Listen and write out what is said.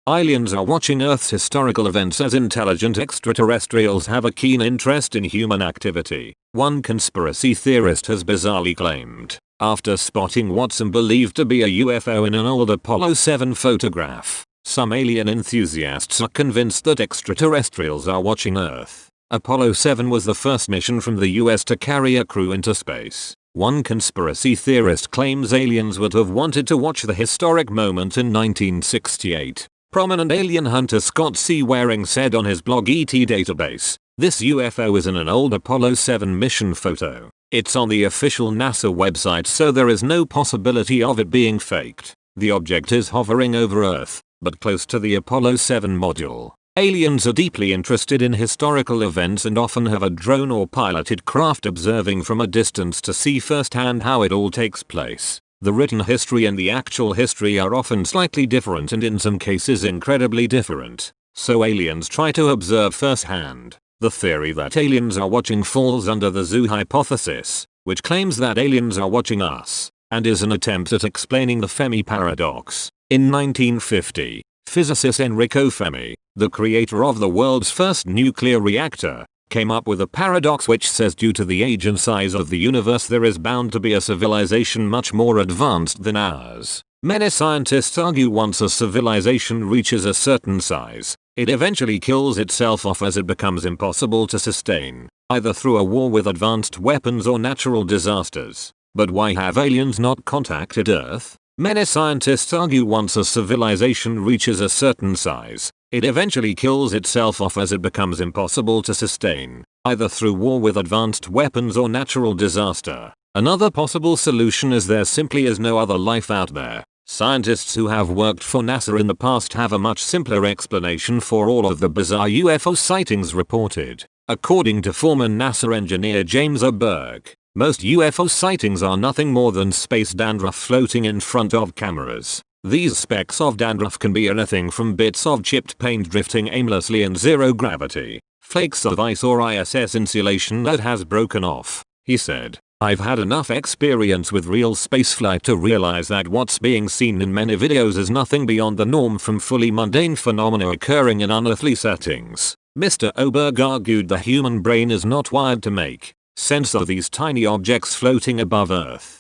Aliens are watching Earth's historical events as intelligent extraterrestrials have a keen interest in human activity, one conspiracy theorist has bizarrely claimed, after spotting what some believe to be a UFO in an old Apollo 7 photograph. Some alien enthusiasts are convinced that extraterrestrials are watching Earth. Apollo 7 was the first mission from the US to carry a crew into space. One conspiracy theorist claims aliens would have wanted to watch the historic moment in 1968. Prominent alien hunter Scott C. Waring said on his blog ET Database, "This UFO is in an old Apollo 7 mission photo. It's on the official NASA website, so there is no possibility of it being faked. The object is hovering over Earth, but close to the Apollo 7 module." Aliens are deeply interested in historical events and often have a drone or piloted craft observing from a distance to see firsthand how it all takes place. The written history and the actual history are often slightly different and in some cases incredibly different, so aliens try to observe firsthand. The theory that aliens are watching falls under the zoo hypothesis, which claims that aliens are watching us, and is an attempt at explaining the Fermi paradox. In 1950, physicist Enrico Fermi, the creator of the world's first nuclear reactor, came up with a paradox which says due to the age and size of the universe there is bound to be a civilization much more advanced than ours. Many scientists argue once a civilization reaches a certain size, it eventually kills itself off as it becomes impossible to sustain, either through a war with advanced weapons or natural disasters. But why have aliens not contacted Earth? Many scientists argue once a civilization reaches a certain size, it eventually kills itself off as it becomes impossible to sustain, either through war with advanced weapons or natural disaster. Another possible solution is there simply is no other life out there. Scientists who have worked for NASA in the past have a much simpler explanation for all of the bizarre UFO sightings reported. According to former NASA engineer James Oberg, most UFO sightings are nothing more than space dandruff floating in front of cameras. These specks of dandruff can be anything from bits of chipped paint drifting aimlessly in zero gravity, flakes of ice or ISS insulation that has broken off. He said, "I've had enough experience with real spaceflight to realize that what's being seen in many videos is nothing beyond the norm from fully mundane phenomena occurring in unearthly settings." Mr. Oberg argued the human brain is not wired to make sense of these tiny objects floating above Earth.